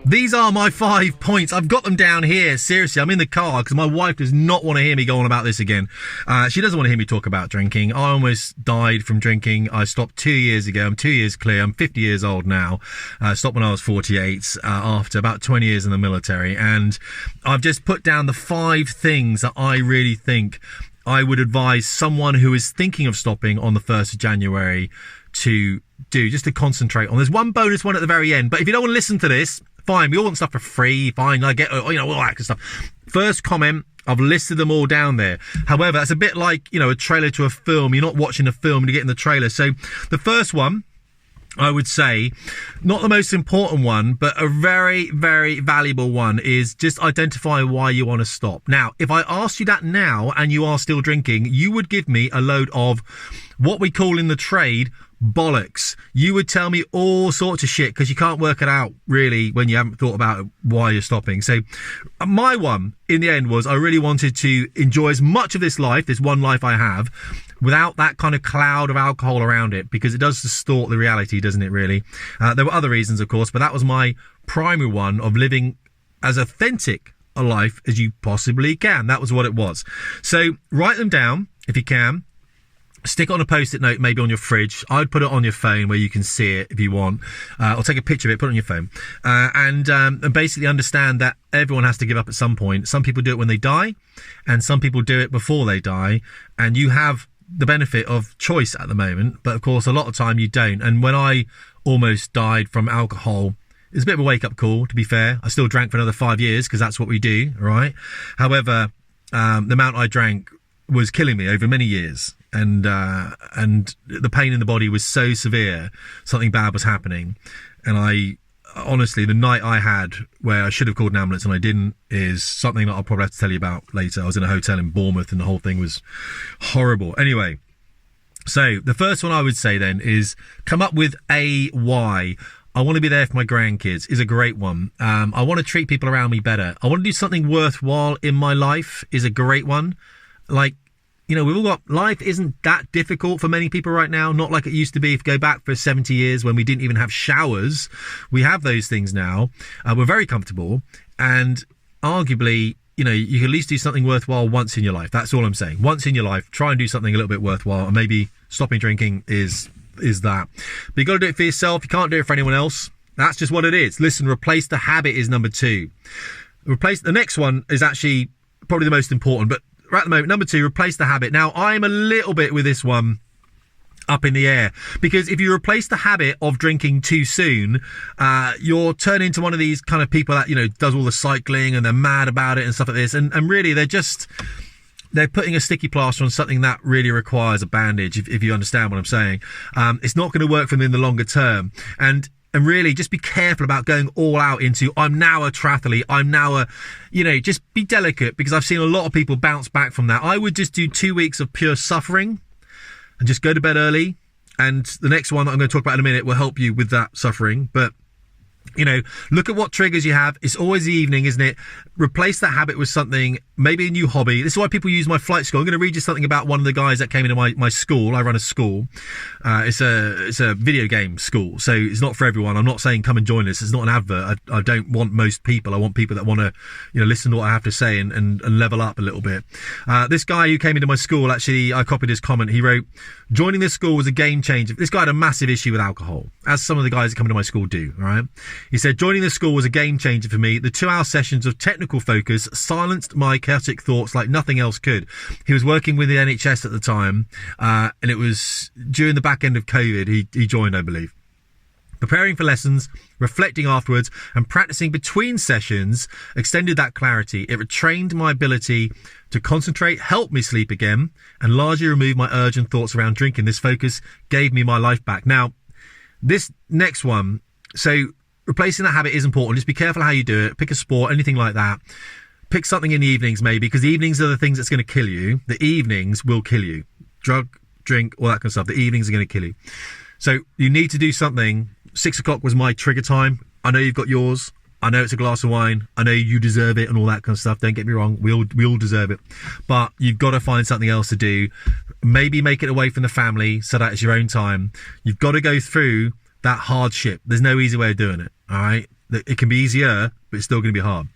These are my 5 points. I've got them down here. Seriously, I'm in the car because my wife does not want to hear me go on about this again. She doesn't want to hear me talk about drinking. I almost died from drinking. I stopped 2 years ago. I'm 2 years clear. I'm 50 years old now. Stopped when I was 48 after about 20 years in the military. And I've just put down the 5 things that I really think I would advise someone who is thinking of stopping on the 1st of January to do, just to concentrate on. There's one bonus one at the very end, but if you don't want to listen to this, fine, we all want stuff for free, fine, I get, all that kind of stuff. First comment, I've listed them all down there. However, it's a bit like, a trailer to a film. You're not watching a film, you're getting the trailer. So the first one, I would say, not the most important one, but a very, very valuable one, is just identify why you want to stop. Now, if I asked you that now and you are still drinking, you would give me a load of what we call in the trade bollocks. You would tell me all sorts of shit because you can't work it out really when you haven't thought about why you're stopping. So my one in the end was I really wanted to enjoy as much of this life, this one life I have, without that kind of cloud of alcohol around it, because it does distort the reality, doesn't it, really? There were other reasons, of course, but that was my primary one, of living as authentic a life as you possibly can. That was what it was. So write them down if you can. Stick it on a post-it note, maybe on your fridge. I'd put it on your phone where you can see it if you want. Or take a picture of it, put it on your phone. And basically understand that everyone has to give up at some point. Some people do it when they die, and some people do it before they die. And you have the benefit of choice at the moment, but of course a lot of time you don't. And when I almost died from alcohol, it's a bit of a wake-up call, to be fair. I still drank for another 5 years because that's what we do, right? However, the amount I drank was killing me over many years. And the pain in the body was so severe, something bad was happening. And I, honestly, the night I had where I should have called an ambulance and I didn't is something that I'll probably have to tell you about later. I was in a hotel in Bournemouth and the whole thing was horrible. Anyway, so the first one I would say then is come up with a why. I want to be there for my grandkids is a great one. I want to treat people around me better. I want to do something worthwhile in my life is a great one. Like, we've all got, life isn't that difficult for many people right now. Not like it used to be. If you go back for 70 years when we didn't even have showers, we have those things now. We're very comfortable. And arguably, you can at least do something worthwhile once in your life. That's all I'm saying. Once in your life, try and do something a little bit worthwhile. And maybe stopping drinking is that. But you got to do it for yourself. You can't do it for anyone else. That's just what it is. Listen, replace the habit is number 2. The next one is actually probably the most important, but right at the moment, number 2, replace the habit. Now, I'm a little bit with this one up in the air, because if you replace the habit of drinking too soon, you're turning into one of these kind of people that, does all the cycling and they're mad about it and stuff like this. And really, they're putting a sticky plaster on something that really requires a bandage, if you understand what I'm saying. It's not going to work for them in the longer term. And really just be careful about going all out into, I'm now a triathlete, I'm now just be delicate, because I've seen a lot of people bounce back from that. I would just do 2 weeks of pure suffering and just go to bed early. And the next one that I'm going to talk about in a minute will help you with that suffering. But look at what triggers you have. It's always the evening, isn't it? Replace that habit with something, maybe a new hobby. This is why people use my flight school. I'm going to read you something about one of the guys that came into my school. I run a school. It's a video game school, so it's not for everyone. I'm not saying come and join us. It's not an advert. I don't want most people. I want people that want to, listen to what I have to say and level up a little bit. This guy who came into my school, actually, I copied his comment. He wrote, joining this school was a game changer. This guy had a massive issue with alcohol, as some of the guys that come into my school do, right? He said, joining the school was a game changer for me. The 2-hour sessions of technical focus silenced my chaotic thoughts like nothing else could. He was working with the NHS at the time, and it was during the back end of COVID he joined, I believe. Preparing for lessons, reflecting afterwards, and practicing between sessions extended that clarity. It retrained my ability to concentrate, helped me sleep again, and largely removed my urgent thoughts around drinking. This focus gave me my life back. Now, this next one, so replacing that habit is important. Just be careful how you do it. Pick a sport, anything like that. Pick something in the evenings, maybe, because the evenings are the things that's going to kill you. The evenings will kill you. Drug, drink, all that kind of stuff. The evenings are going to kill you. So you need to do something. 6 o'clock was my trigger time. I know you've got yours. I know it's a glass of wine. I know you deserve it and all that kind of stuff. Don't get me wrong. We all deserve it. But you've got to find something else to do. Maybe make it away from the family so that it's your own time. You've got to go through that hardship. There's no easy way of doing it, all right? It can be easier, but it's still going to be hard.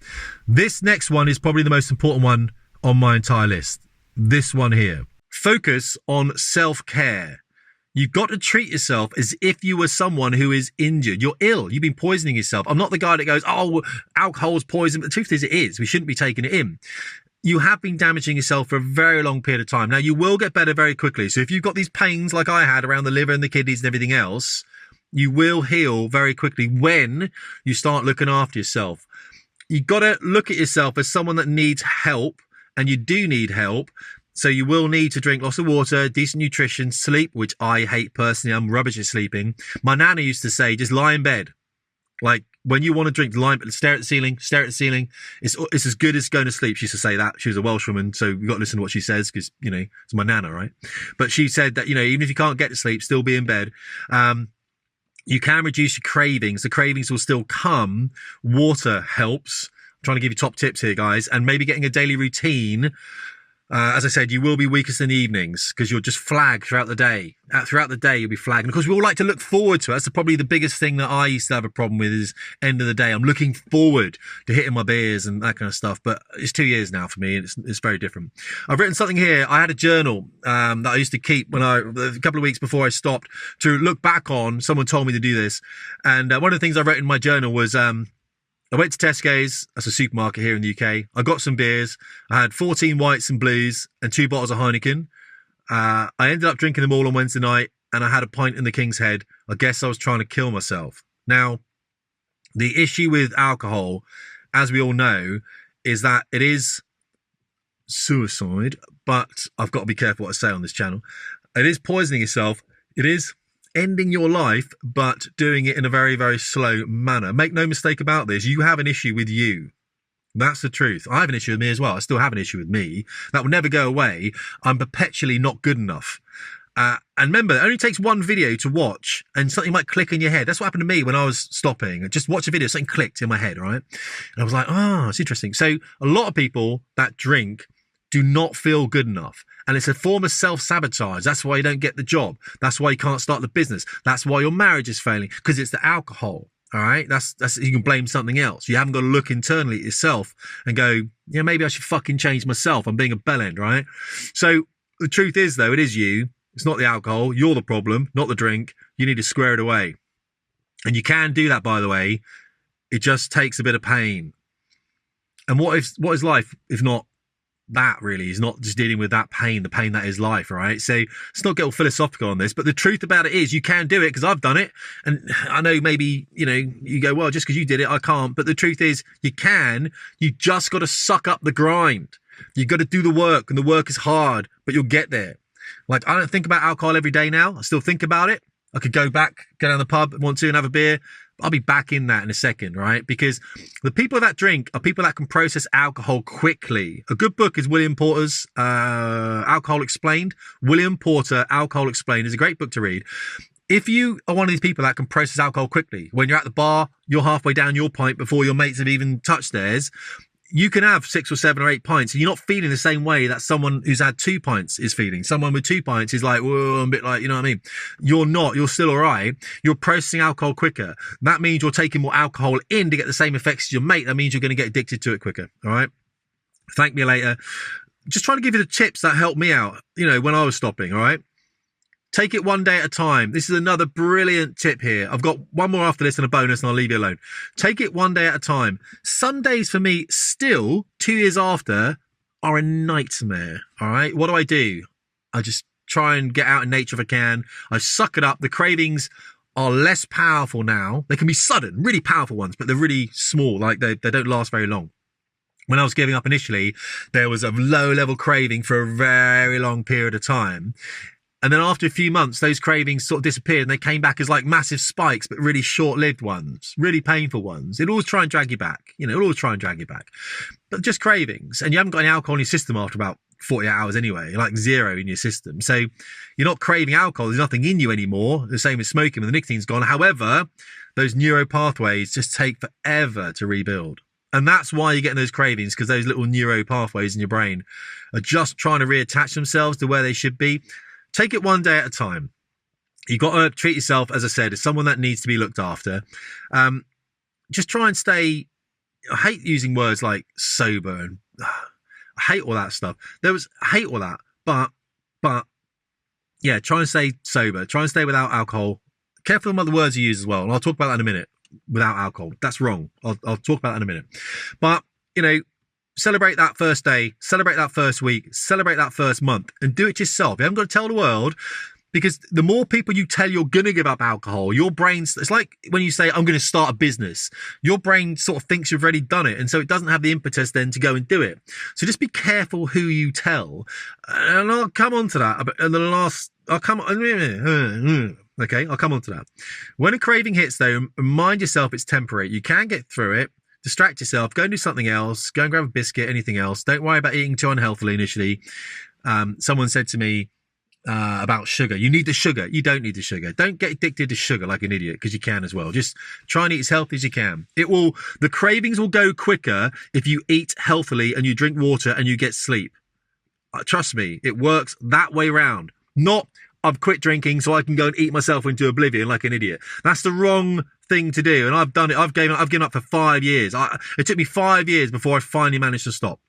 This next one is probably the most important one on my entire list. This one here. Focus on self-care. You've got to treat yourself as if you were someone who is injured. You're ill. You've been poisoning yourself. I'm not the guy that goes, oh, alcohol's poison. But the truth is, it is. We shouldn't be taking it in. You have been damaging yourself for a very long period of time. Now, you will get better very quickly. So if you've got these pains like I had around the liver and the kidneys and everything else, you will heal very quickly when you start looking after yourself. You've got to look at yourself as someone that needs help, and you do need help. So you will need to drink lots of water, decent nutrition, sleep, which I hate personally. I'm rubbish at sleeping. My nana used to say, just lie in bed. Like, when you want to drink, stare at the ceiling, stare at the ceiling. It's as good as going to sleep. She used to say that. She was a Welshwoman, so you've got to listen to what she says because, you know, it's my nana, right? But she said that, you know, even if you can't get to sleep, still be in bed. You can reduce your cravings. The cravings will still come. Water helps. I'm trying to give you top tips here, guys. And maybe getting a daily routine. As I said, you will be weakest in the evenings because you'll just flag throughout the day. Throughout the day, you'll be flagging. Of course, we all like to look forward to it. That's probably the biggest thing that I used to have a problem with is end of the day. I'm looking forward to hitting my beers and that kind of stuff. But it's 2 years now for me, and it's very different. I've written something here. I had a journal that I used to keep a couple of weeks before I stopped to look back on. Someone told me to do this. And one of the things I wrote in my journal was... I went to Tesco's, that's a supermarket here in the UK. I got some beers. I had 14 whites and blues and 2 bottles of Heineken. I ended up drinking them all on Wednesday night, and I had a pint in the King's Head. I guess I was trying to kill myself. Now, the issue with alcohol, as we all know, is that it is suicide, but I've got to be careful what I say on this channel. It is poisoning yourself. It is ending your life, but doing it in a very, very slow manner. Make no mistake about this. You have an issue with you. That's the truth. I have an issue with me as well. I still have an issue with me. That will never go away. I'm perpetually not good enough. And remember, it only takes one video to watch and something might click in your head. That's what happened to me when I was stopping. Just watch a video, something clicked in my head, right? And I was like, oh, it's interesting. So a lot of people that drink do not feel good enough. And it's a form of self-sabotage. That's why you don't get the job. That's why you can't start the business. That's why your marriage is failing, because it's the alcohol. All right. That's, you can blame something else. You haven't got to look internally at yourself and go, yeah, maybe I should fucking change myself. I'm being a bellend, right? So the truth is, though, it is you. It's not the alcohol. You're the problem, not the drink. You need to square it away. And you can do that, by the way. It just takes a bit of pain. And what is life if not that, really? Is not just dealing with that pain, the pain that is life, right? So let's not get all philosophical on this, but the truth about it is you can do it, because I've done it. And I know maybe, you know, you go, well, just because you did it, I can't. But the truth is you can. You just got to suck up the grind. You've got to do the work, and the work is hard, but you'll get there. Like, I don't think about alcohol every day now. I still think about it. I could go back, go down the pub, want to, and have a beer. I'll be back in that in a second, right? Because the people that drink are people that can process alcohol quickly. A good book is William Porter's Alcohol Explained. William Porter, Alcohol Explained, is a great book to read. If you are one of these people that can process alcohol quickly, when you're at the bar, you're halfway down your pint before your mates have even touched theirs, you can have 6 or 7 or 8 pints and you're not feeling the same way that someone who's had 2 pints is feeling. Someone with 2 pints is like, whoa, I'm a bit like, you know what I mean? You're not, you're still all right. You're processing alcohol quicker. That means you're taking more alcohol in to get the same effects as your mate. That means you're going to get addicted to it quicker. All right. Thank me later. Just trying to give you the tips that helped me out, you know, when I was stopping. All right. Take it one day at a time. This is another brilliant tip here. I've got one more after this and a bonus, and I'll leave you alone. Take it one day at a time. Some days for me, still 2 years after, are a nightmare. All right. What do? I just try and get out in nature if I can. I suck it up. The cravings are less powerful now. They can be sudden, really powerful ones, but they're really small. Like they don't last very long. When I was giving up initially, there was a low level craving for a very long period of time. And then after a few months, those cravings sort of disappeared and they came back as like massive spikes, but really short-lived ones, really painful ones. It'll always try and drag you back. You know, it'll always try and drag you back. But just cravings. And you haven't got any alcohol in your system after about 48 hours anyway. You're like zero in your system. So you're not craving alcohol. There's nothing in you anymore. The same as smoking when the nicotine's gone. However, those neuro pathways just take forever to rebuild. And that's why you're getting those cravings, because those little neuro pathways in your brain are just trying to reattach themselves to where they should be. Take it one day at a time. You got to treat yourself, as I said, as someone that needs to be looked after. Just try and stay. I hate using words like sober and I hate all that stuff. I hate all that, but yeah, try and stay sober. Try and stay without alcohol. Careful about the words you use as well, and I'll talk about that in a minute. Without alcohol, that's wrong. I'll talk about that in a minute. But celebrate that first day, celebrate that first week, celebrate that first month, and do it yourself. You haven't got to tell the world. Because the more people you tell you're going to give up alcohol, your brain's, it's like when you say, I'm going to start a business, your brain sort of thinks you've already done it. And so it doesn't have the impetus then to go and do it. So just be careful who you tell. And I'll come on to that. I'll come on to that. When a craving hits though, remind yourself it's temporary. You can get through it. Distract yourself, go and do something else, go and grab a biscuit, anything else. Don't worry about eating too unhealthily initially. Someone said to me, about sugar. You need the sugar. You don't need the sugar. Don't get addicted to sugar like an idiot, because you can as well. Just try and eat as healthy as you can. The cravings will go quicker if you eat healthily and you drink water and you get sleep. Trust me, it works that way round. Not, I've quit drinking so I can go and eat myself into oblivion like an idiot. That's the wrong thing to do. And I've done it. I've given up for 5 years. It took me 5 years before I finally managed to stop.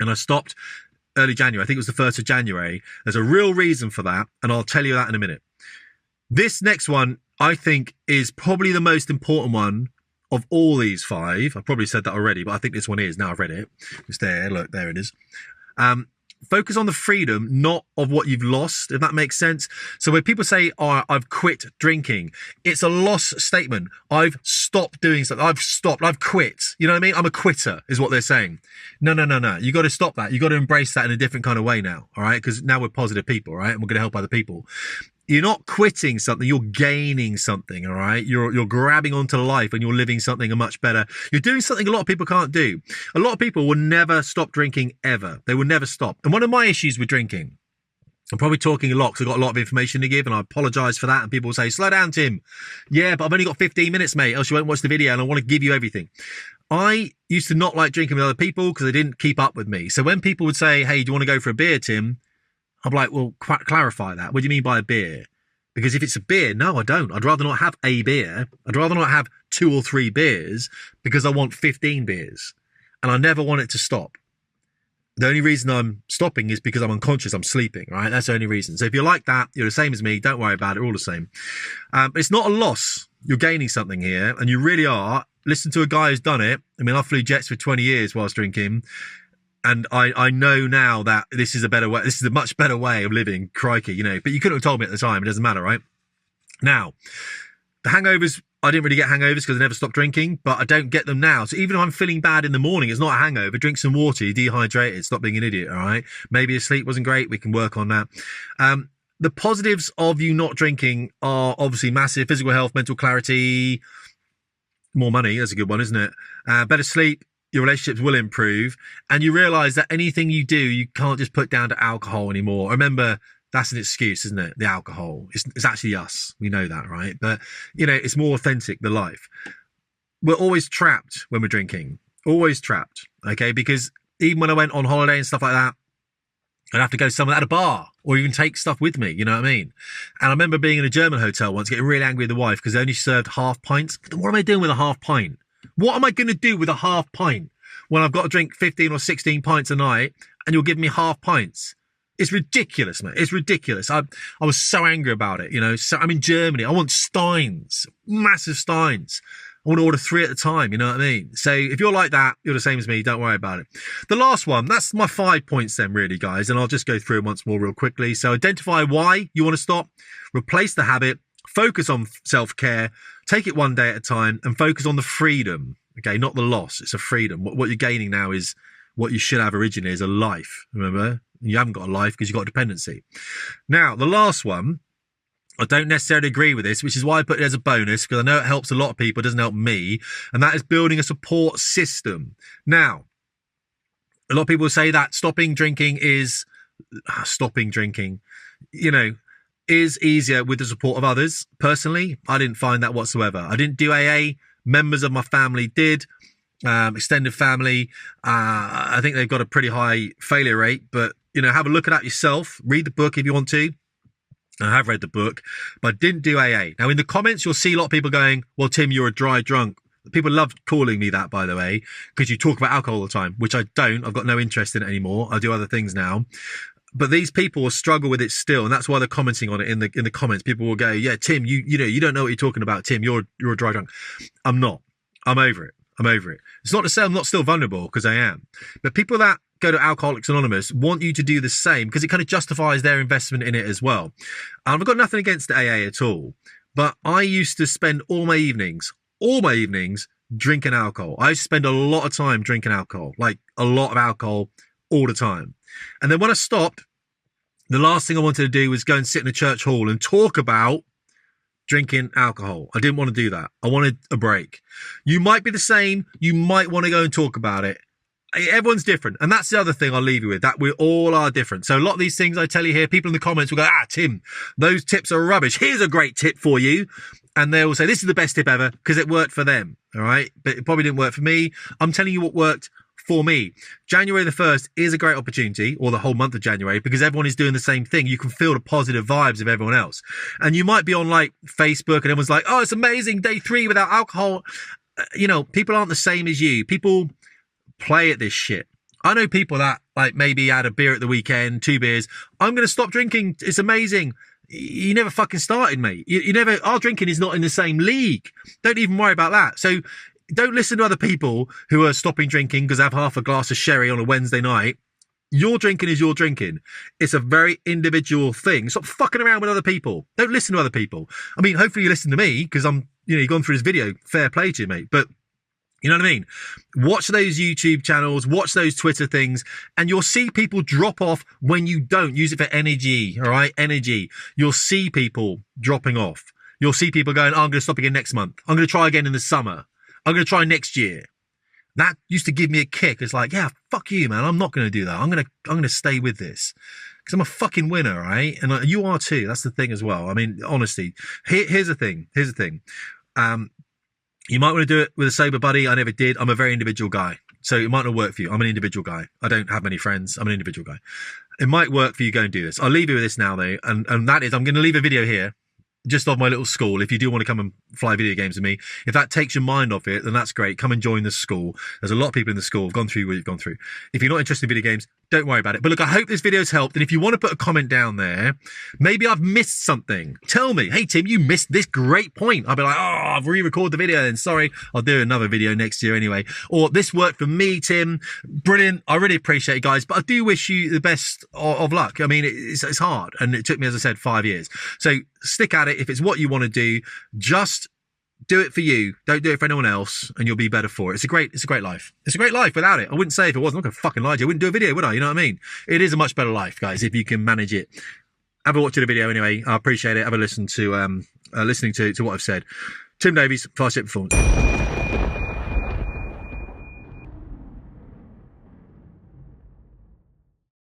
And I stopped early January. I think it was the 1st of January. There's a real reason for that, and I'll tell you that in a minute. This next one, I think, is probably the most important one of all these 5. I've probably said that already, but I think this one is. Now I've read it. It's there. Look, there it is. Focus on the freedom, not of what you've lost, if that makes sense. So when people say, oh, I've quit drinking, it's a loss statement. I've stopped doing something. I've quit. You know what I mean? I'm a quitter is what they're saying. No. You got to stop that. You got to embrace that in a different kind of way now. All right. Because now we're positive people, right? And we're going to help other people. You're not quitting something, you're gaining something, all right? You're grabbing onto life and you're living something much better. You're doing something a lot of people can't do. A lot of people will never stop drinking ever. They will never stop. And one of my issues with drinking, I'm probably talking a lot because I've got a lot of information to give and I apologise for that. And people will say, slow down, Tim. Yeah, but I've only got 15 minutes, mate, else you won't watch the video and I want to give you everything. I used to not like drinking with other people because they didn't keep up with me. So when people would say, hey, do you want to go for a beer, Tim? I'm like, well, clarify that. What do you mean by a beer? Because if it's a beer, no, I don't. I'd rather not have a beer. I'd rather not have 2 or 3 beers because I want 15 beers. And I never want it to stop. The only reason I'm stopping is because I'm unconscious. I'm sleeping, right? That's the only reason. So if you're like that, you're the same as me. Don't worry about it. We're all the same. It's not a loss. You're gaining something here. And you really are. Listen to a guy who's done it. I mean, I flew jets for 20 years whilst drinking. And I know now that this is a better way. This is a much better way of living. Crikey, but you couldn't have told me at the time. It doesn't matter, right? Now, the hangovers, I didn't really get hangovers because I never stopped drinking, but I don't get them now. So even if I'm feeling bad in the morning, it's not a hangover. Drink some water, you're dehydrated. Stop being an idiot, all right? Maybe your sleep wasn't great. We can work on that. The positives of you not drinking are obviously massive. Physical health, mental clarity, more money. That's a good one, isn't it? Better sleep. Your relationships will improve, and you realize that anything you do, you can't just put down to alcohol anymore. Remember, that's an excuse, isn't it? The alcohol. It's actually us. We know that, right? But, it's more authentic, the life. We're always trapped when we're drinking. Always trapped, okay? Because even when I went on holiday and stuff like that, I'd have to go somewhere at a bar or even take stuff with me, you know what I mean? And I remember being in a German hotel once, getting really angry with the wife because they only served half pints. What am I doing with a half pint? What am I going to do with a half pint when I've got to drink 15 or 16 pints a night and you'll give me half pints? It's ridiculous, mate. It's ridiculous. I was so angry about it, So I'm in Germany. I want steins, massive steins. I want to order 3 at a time, you know what I mean? So if you're like that, you're the same as me. Don't worry about it. The last one, that's my 5 points then, really, guys. And I'll just go through them once more real quickly. So identify why you want to stop, replace the habit, focus on self-care, take it one day at a time, and focus on the freedom. Okay, not the loss. It's a freedom. What you're gaining now is what you should have originally is a life. Remember, you haven't got a life because you've got a dependency. Now, the last one, I don't necessarily agree with this, which is why I put it as a bonus, because I know it helps a lot of people. It doesn't help me. And that is building a support system. Now, a lot of people say that stopping drinking is easier with the support of others. Personally, I didn't find that whatsoever. I didn't do AA. Members of my family did. Extended family. I think they've got a pretty high failure rate, but have a look at that yourself. Read the book if you want to. I have read the book, but I didn't do AA. Now, in the comments, you'll see a lot of people going, well, Tim, you're a dry drunk. People love calling me that, by the way, because you talk about alcohol all the time, which I don't. I've got no interest in it anymore. I do other things now. But these people will struggle with it still, and that's why they're commenting on it in the comments. People will go, yeah, Tim, you don't know what you're talking about. Tim, you're a dry drunk. I'm not. I'm over it. I'm over it. It's not to say I'm not still vulnerable, because I am. But people that go to Alcoholics Anonymous want you to do the same, because it kind of justifies their investment in it as well. And I've got nothing against AA at all, but I used to spend all my evenings drinking alcohol. I used to spend a lot of time drinking alcohol, like a lot of alcohol all the time. And then when I stopped, the last thing I wanted to do was go and sit in a church hall and talk about drinking alcohol. I didn't want to do that. I wanted a break. You might be the same. You might want to go and talk about it. Everyone's different. And that's the other thing I'll leave you with, that we all are different. So a lot of these things I tell you here, people in the comments will go, Tim, those tips are rubbish. Here's a great tip for you. And they will say, this is the best tip ever because it worked for them. All right. But it probably didn't work for me. I'm telling you what worked for me. January the 1st is a great opportunity, or the whole month of January, because everyone is doing the same thing. You can feel the positive vibes of everyone else. And you might be on like Facebook and everyone's like, oh, it's amazing. Day 3 without alcohol. People aren't the same as you. People play at this shit. I know people that like maybe had a beer at the weekend, 2 beers. I'm going to stop drinking. It's amazing. You never fucking started, mate. You never, our drinking is not in the same league. Don't even worry about that. So don't listen to other people who are stopping drinking because they have half a glass of sherry on a Wednesday night. Your drinking is your drinking. It's a very individual thing. Stop fucking around with other people. Don't listen to other people. I mean, hopefully you listen to me because you've gone through this video. Fair play to you, mate. But you know what I mean? Watch those YouTube channels, watch those Twitter things, and you'll see people drop off when you don't. Use it for energy, all right? Energy. You'll see people dropping off. You'll see people going, oh, I'm going to stop again next month. I'm going to try again in the summer. I'm going to try next year. That used to give me a kick. It's like, yeah, fuck you, man. I'm not going to do that. I'm going to stay with this because I'm a fucking winner, right? And you are too. That's the thing as well. I mean, honestly, here's the thing. You might want to do it with a sober buddy. I never did. I'm a very individual guy. So it might not work for you. I'm an individual guy. I don't have many friends. I'm an individual guy. It might work for you. Go and do this. I'll leave you with this now though. And that is, I'm going to leave a video here just of my little school. If you do want to come and fly video games with me, if that takes your mind off it, then that's great. Come and join the school. There's a lot of people in the school who've gone through what you've gone through. If you're not interested in video games, don't worry about it. But look, I hope this video's helped. And if you want to put a comment down there, maybe I've missed something. Tell me, hey, Tim, you missed this great point. I'll be like, oh, I've re-recorded the video then. Sorry, I'll do another video next year anyway. Or this worked for me, Tim. Brilliant. I really appreciate it, guys. But I do wish you the best of luck. I mean, it's hard. And it took me, as I said, 5 years. So stick at it. If it's what you want to do, just do it for you. Don't do it for anyone else, and you'll be better for it. It's a great life. It's a great life without it. I wouldn't say if it wasn't. I'm not going to fucking lie to you. I wouldn't do a video, would I? You know what I mean? It is a much better life, guys, if you can manage it. Have a watch of the video anyway. I appreciate it. Have a listen to listening to what I've said. Tim Davies, Fast Jet Performance.